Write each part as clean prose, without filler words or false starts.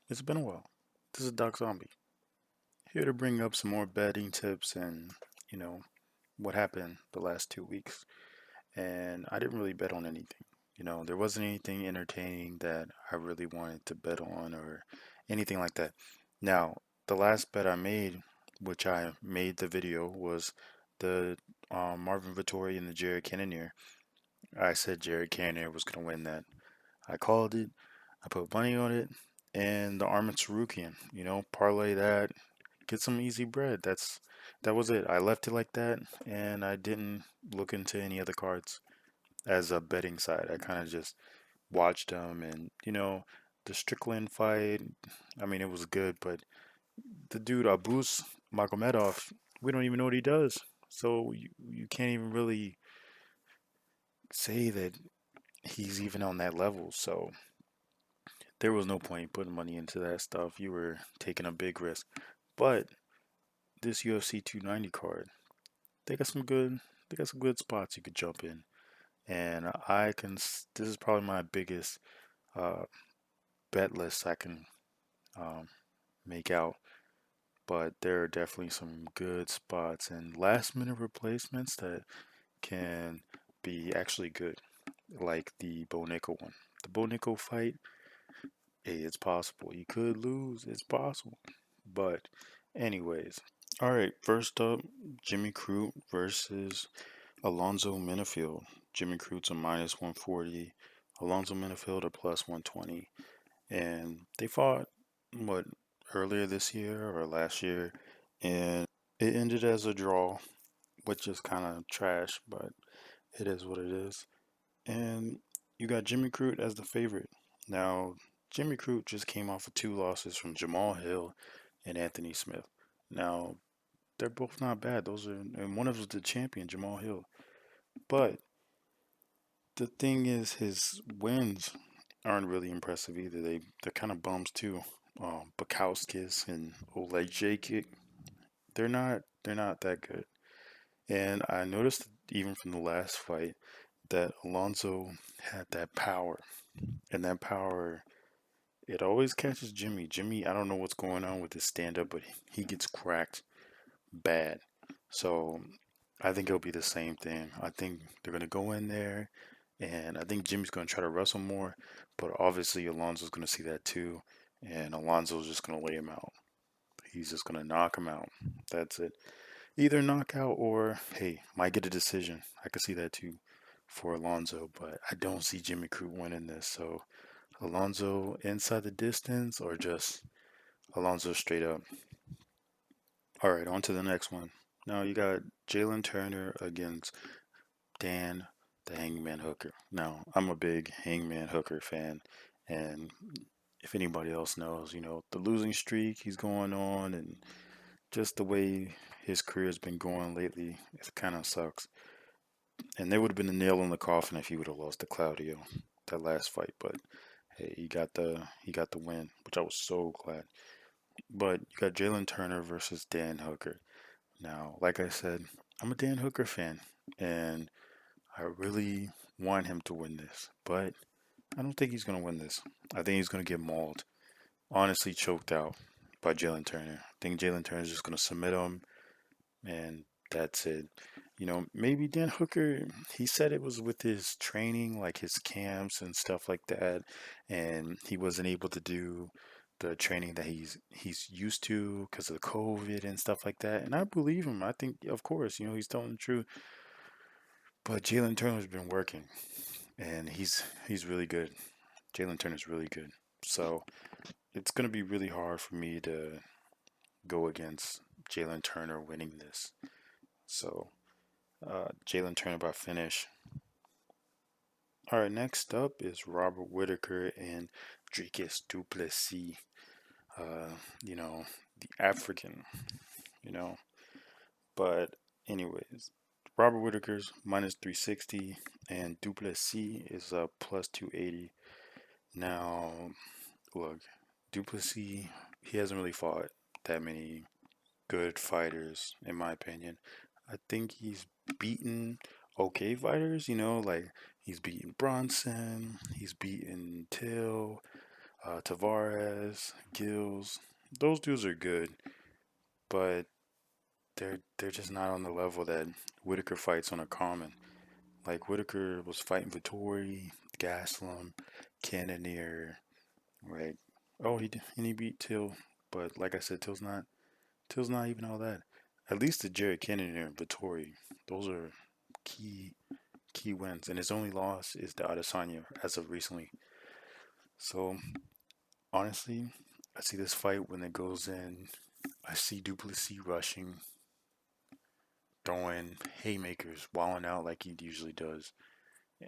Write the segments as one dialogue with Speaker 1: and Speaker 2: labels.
Speaker 1: It's been a while. This is Doc Zombie, here to bring up some more betting tips and, you know, what happened the last 2 weeks. And I didn't really bet on anything. There wasn't anything entertaining that I really wanted to bet on or anything like that. Now, the last bet I made, which I made the video, was the Marvin Vittori and the Jared Cannonier. I said Jared Cannonier was going to win that. I called it. I put money on it, and the Armin Sarukian. Parlay that, get some easy bread. That was it. I left it like that, and I didn't look into any other cards as a betting side. I kind of just watched them, and the Strickland fight. I mean, it was good, but the dude Abus Magomedov, we don't even know what he does. So you can't even really say that he's even on that level. So there was no point putting money into that stuff. You were taking a big risk. But this UFC 290 card, they got some good they got some good spots you could jump in. And this is probably my biggest uh, bet list I can um, make out. But there are definitely some good spots and last minute replacements that can be actually good, like the Bo Nickel one. The Bo Nickel fight, hey, it's possible. You could lose, it's possible. But, anyways, all right, first up, Jimmy Crute versus Alonzo Menifield. Jimmy Crute's a minus 140, Alonzo Menifield a plus 120. And they fought, what, earlier this year or last year, and it ended as a draw, which is kind of trash, but it is what it is. And you got Jimmy Crute as the favorite. Now, Jimmy Crute just came off of two losses from Jamal Hill and Anthony Smith. Now, they're both not bad. And one of them was the champion, Jamal Hill. But the thing is, his wins aren't really impressive either. They're kind of bums too. Bukowskis and Olejic, they're not that good. And I noticed even from the last fight that Alonzo had that power, and that power it always catches Jimmy. Jimmy, I don't know what's going on with his stand up, but he gets cracked bad. So I think it'll be the same thing. I think they're gonna go in there, and I think Jimmy's gonna try to wrestle more, but obviously Alonzo's gonna see that too, and Alonzo's just gonna lay him out. He's just gonna knock him out. That's it. Either knockout or hey, might get a decision. I could see that too for Alonzo, but I don't see Jimmy Crute winning this. So Alonzo inside the distance or just Alonzo straight up. All right, on to the next one. Now you got Jalin Turner against Dan the Hangman Hooker. Now I'm a big Hangman Hooker fan, and if anybody else knows, the losing streak he's going on, and just the way his career's been going lately, it kind of sucks. And there would have been a nail in the coffin if he would have lost to Claudio that last fight, but hey, he got the win, which I was so glad. But you got Jalen Turner versus Dan Hooker. Now, like I said, I'm a Dan Hooker fan, and I really want him to win this, but I don't think he's gonna win this. I think he's gonna get mauled, honestly choked out by Jalen Turner. I think Jalen Turner's just gonna submit him, and that's it. Maybe Dan Hooker, he said it was with his training, like his camps and stuff like that, and he wasn't able to do the training that he's used to because of the COVID and stuff like that. And I believe him. I think, of course, he's telling the truth. But Jalen Turner's been working, and he's really good. Jalen Turner's really good. So it's gonna be really hard for me to go against Jalen Turner winning this. So Jalen Turner by finish. All right, next up is Robert Whittaker and Dricus Duplessis. Uh, you know, the African. You know, but anyways, Robert Whittaker's minus 360 and Duplessis is plus 280. Now, look, Duplessis, he hasn't really fought that many good fighters, in my opinion. I think he's beaten okay fighters, like he's beaten Bronson, he's beaten Till, Tavares, Gills, those dudes are good, but they're just not on the level that Whittaker fights on a common. Like Whittaker was fighting Vittori, Gaslam, Cannonier, right? Oh, he beat Till, but like I said, Till's not even all that. At least the Jared Cannonier and Vittori, those are key key wins, and his only loss is the Adesanya as of recently. So honestly, I see this fight when it goes in. I see Duplessis rushing, throwing haymakers, walling out like he usually does,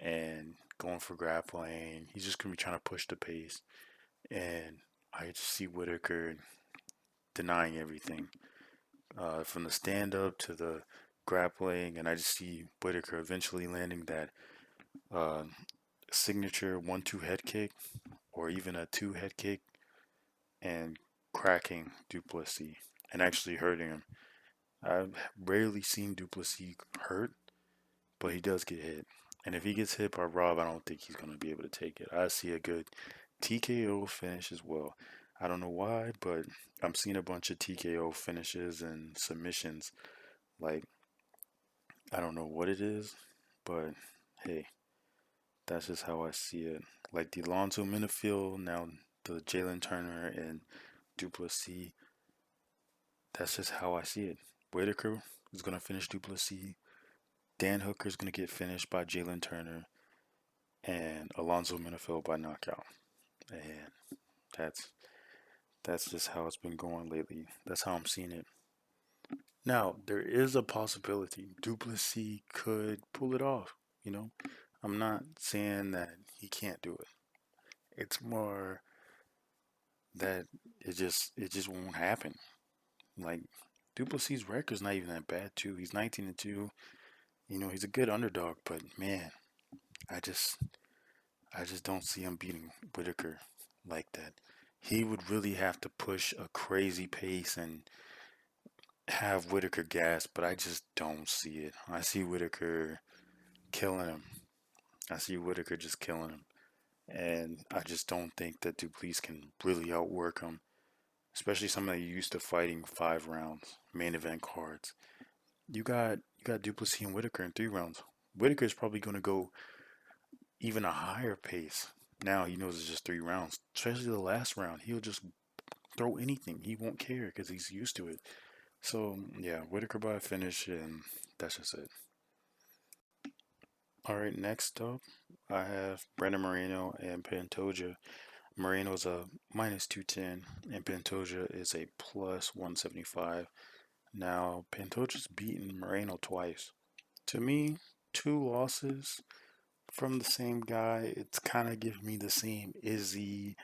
Speaker 1: and going for grappling. He's just gonna be trying to push the pace, and I just see Whittaker denying everything, from the stand up to the grappling, and I just see Whittaker eventually landing that uh, signature 1-2 head kick, or even a 2 head kick, and cracking Duplessis and actually hurting him. I've rarely seen Duplessis hurt, but he does get hit. And if he gets hit by Rob, I don't think he's going to be able to take it. I see a good TKO finish as well. I don't know why, but I'm seeing a bunch of TKO finishes and submissions. Like, I don't know what it is, but hey, that's just how I see it. Like the Alonzo Menifield, now the Jalin Turner and Duplessis, that's just how I see it. Whittaker is going to finish Duplessis. Dan Hooker is going to get finished by Jalin Turner, and Alonzo Menifield by knockout. And that's that's just how it's been going lately. That's how I'm seeing it. Now, there is a possibility Duplessis could pull it off, you know? I'm not saying that he can't do it. It's more that it just won't happen. Like Duplessis' record's not even that bad too. He's 19-2. You know, he's a good underdog, but man, I just I just don't see him beating Whittaker like that. He would really have to push a crazy pace and have Whittaker gas, but I just don't see it. I see Whittaker killing him. I see Whittaker just killing him. And I just don't think that Duplessis can really outwork him, especially somebody used to fighting 5 rounds, main event cards. You got Duplessis and Whittaker in 3 rounds. Whittaker is probably going to go even a higher pace. Now he knows it's just 3 rounds, especially the last round. He'll just throw anything. He won't care because he's used to it. So yeah, Whittaker by finish, and that's just it. All right, next up, I have Brandon Moreno and Pantoja. Moreno's a minus 210, and Pantoja is a plus 175. Now, Pantoja's beaten Moreno twice. To me, 2 losses from the same guy, it's kind of giving me the same Izzy,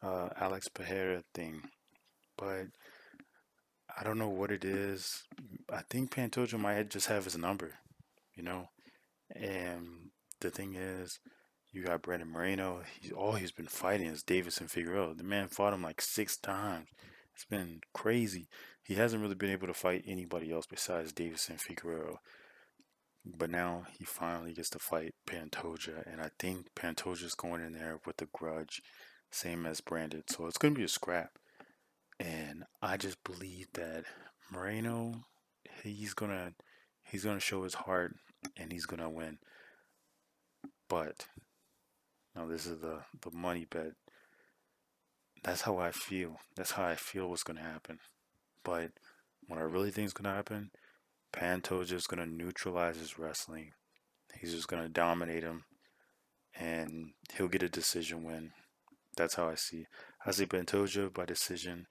Speaker 1: Alex Pereira thing. But I don't know what it is. I think Pantoja might just have his number, you know? And the thing is, you got Brandon Moreno. All he's been fighting is Davis and Figueroa. The man fought him like 6 times. It's been crazy. He hasn't really been able to fight anybody else besides Davis and Figueroa. But now he finally gets to fight Pantoja, and I think Pantoja's going in there with a grudge, same as Brandon. So it's going to be a scrap. And I just believe that Moreno, he's gonna he's gonna show his heart, and he's gonna win. But now this is the money bet. That's how I feel. That's how I feel what's gonna happen. But what I really think is gonna happen, Pantoja is gonna neutralize his wrestling. He's just gonna dominate him, and he'll get a decision win. That's how I see. I see Pantoja by decision,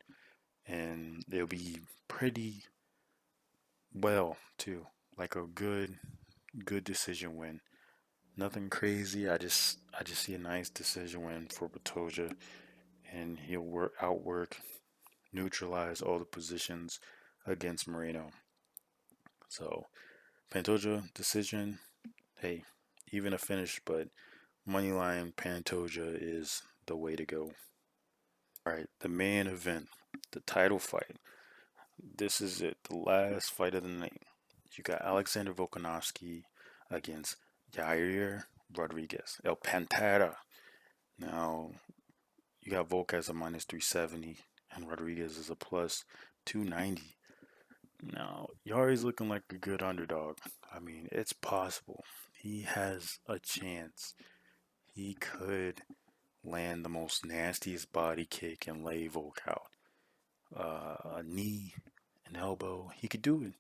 Speaker 1: and it'll be pretty well too, like a good decision win. Nothing crazy. I just see a nice decision win for Pantoja, and he'll outwork, neutralize all the positions against Moreno. So Pantoja decision. Hey, even a finish, but moneyline Pantoja is the way to go. All right, the main event, the title fight. This is it, the last fight of the night. You got Alexander Volkanovski against Yair Rodriguez, El Pantera. Now, You got Volk as a minus 370 and Rodriguez as a plus 290. Now, Yari's looking like a good underdog. I mean, it's possible. He has a chance. He could land the most nastiest body kick and lay Volk out. A knee, an elbow, he could do it.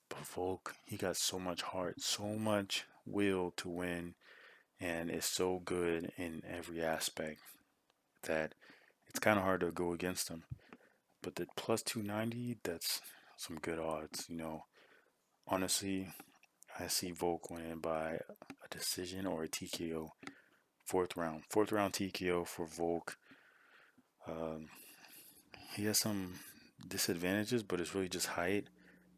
Speaker 1: But Volk, he got so much heart, so much will to win, and is so good in every aspect that it's kind of hard to go against him. But the plus 290, that's some good odds. Honestly, I see Volk winning by a decision or a TKO. Fourth round TKO for Volk. Um, he has some disadvantages, but it's really just height.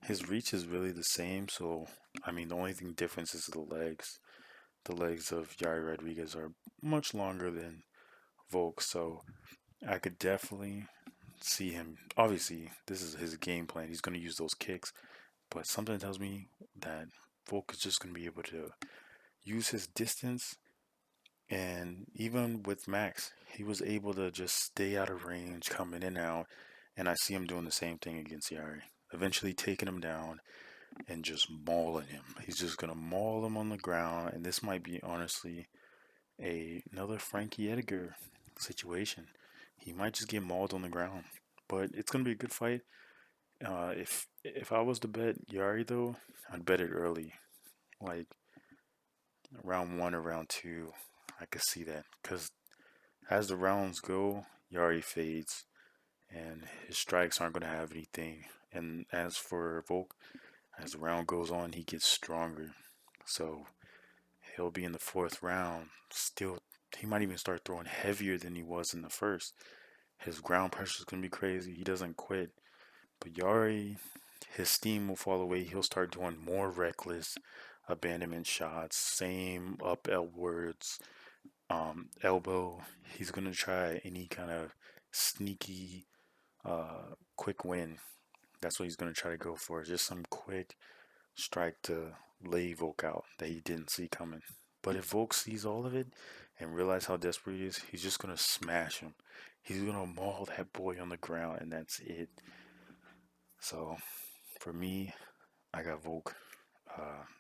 Speaker 1: His reach is really the same, so I mean the only thing difference is the legs. The legs of Yari Rodriguez are much longer than Volk, so I could definitely see him. Obviously, this is his game plan. He's going to use those kicks, but something tells me that Volk is just going to be able to use his distance. And even with Max, he was able to just stay out of range, come in and out. And I see him doing the same thing against Yari. Eventually taking him down and just mauling him. He's just going to maul him on the ground. And this might be, honestly, another Frankie Edgar situation. He might just get mauled on the ground. But it's going to be a good fight. If I was to bet Yari, though, I'd bet it early. Like round one or round two. I could see that. Because as the rounds go, Yari fades, and his strikes aren't going to have anything. And as for Volk, as the round goes on, he gets stronger. So he'll be in the fourth round. Still, he might even start throwing heavier than he was in the first. His ground pressure is going to be crazy. He doesn't quit. But Yari, his steam will fall away. He'll start doing more reckless abandonment shots, same up outwards, elbow. He's gonna try any kind of sneaky, quick win. That's what he's gonna try to go for. Just some quick strike to lay Volk out that he didn't see coming. But if Volk sees all of it and realize how desperate he is, he's just gonna smash him. He's gonna maul that boy on the ground, and that's it. So for me, I got Volk.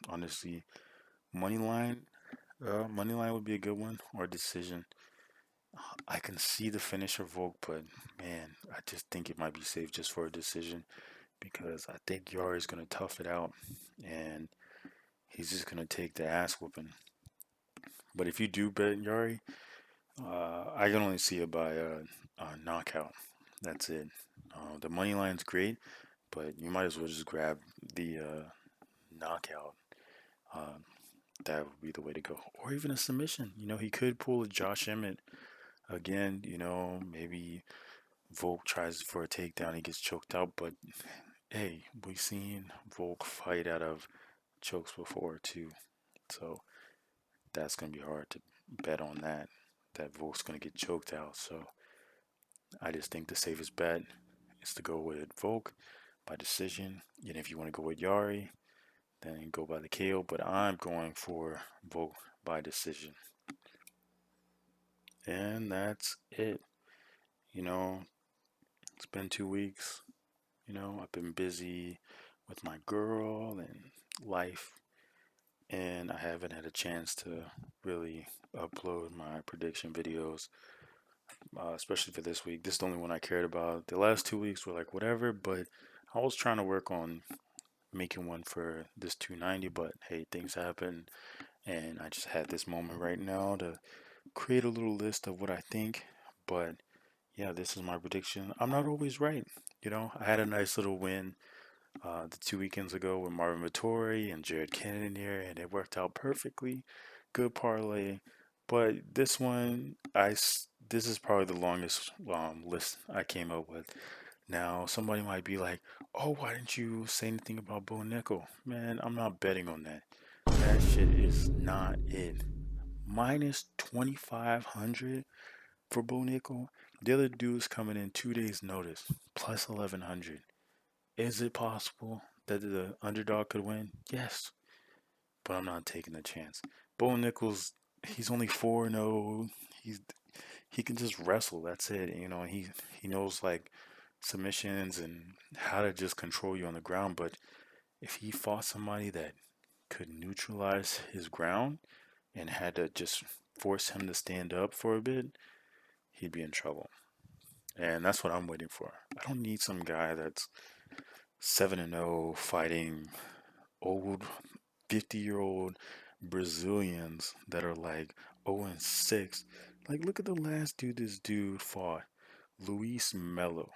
Speaker 1: Honestly, money line, money line would be a good one or decision. I can see the finisher Volk, but man, I just think it might be safe just for a decision because I think Yari's gonna tough it out and he's just gonna take the ass whooping. But if you do bet Yari, I can only see it by a knockout. That's it. The money line's great, but you might as well just grab the knockout. Uh, that would be the way to go, or even a submission. He could pull a Josh Emmett again. Maybe Volk tries for a takedown, he gets choked out. But hey, we've seen Volk fight out of chokes before too, so that's gonna be hard to bet on that. That Volk's gonna get choked out. So I just think the safest bet is to go with Volk by decision. And if you want to go with Yari, then go by the KO. But I'm going for Volk by decision. And that's it. You know, it's been 2 weeks. I've been busy with my girl and life, and I haven't had a chance to really upload my prediction videos, especially for this week. This is the only one I cared about. The last 2 weeks were like whatever, but I was trying to work on making one for this 290, but hey, things happen, and I just had this moment right now to create a little list of what I think. But yeah, this is my prediction. I'm not always right. I had a nice little win the 2 weekends ago with Marvin Vittori and Jared Kennedy here, and it worked out perfectly. Good parlay. But this one, this is probably the longest list I came up with. Now, somebody might be like, "Oh, why didn't you say anything about Bo Nickel?" Man, I'm not betting on that. That shit is not it. Minus 2,500 for Bo Nickel. The other dude's coming in 2 days' notice, plus 1,100. Is it possible that the underdog could win? Yes, but I'm not taking the chance. Bo Nichols, he's only 4-0. He's he can just wrestle. That's it. You know, he knows like submissions and how to just control you on the ground. But if he fought somebody that could neutralize his ground and had to just force him to stand up for a bit, he'd be in trouble. And that's what I'm waiting for. I don't need some guy that's 7-0 fighting old 50-year-old Brazilians that are like 0-6. Like, look at the last dude this dude fought, Luis Melo.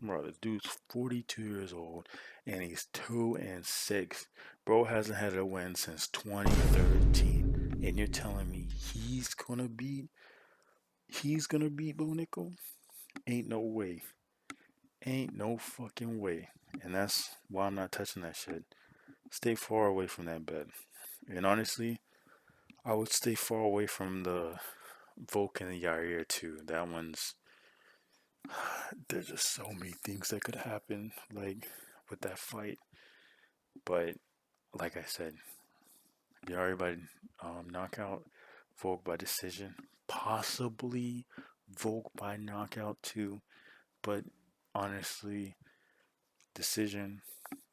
Speaker 1: Bro, this dude's 42 years old and he's 2-6. Bro hasn't had a win since 2013. And you're telling me he's gonna beat Bo Nickel? Ain't no way. Ain't no fucking way. And that's why I'm not touching that shit. Stay far away from that bed. And honestly, I would stay far away from the Volk and the Yair too. That one's there's just so many things that could happen, like with that fight. But like I said, Yair by knockout, Volk by decision, possibly Volk by knockout too. But honestly, decision,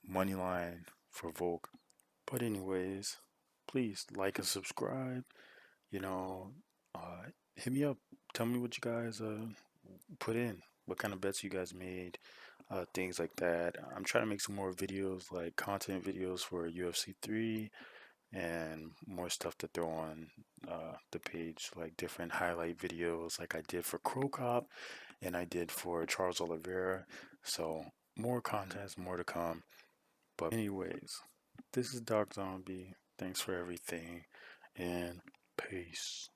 Speaker 1: money line for Volk. But anyways, please like and subscribe. You know, hit me up. Tell me what you guys put in. What kind of bets you guys made, things like that. I'm trying to make some more videos, like content videos for UFC 3 and more stuff to throw on the page, like different highlight videos, like I did for Crocop and I did for Charles Oliveira. So more content, more to come. But anyways, this is Dark Zombie. Thanks for everything and peace.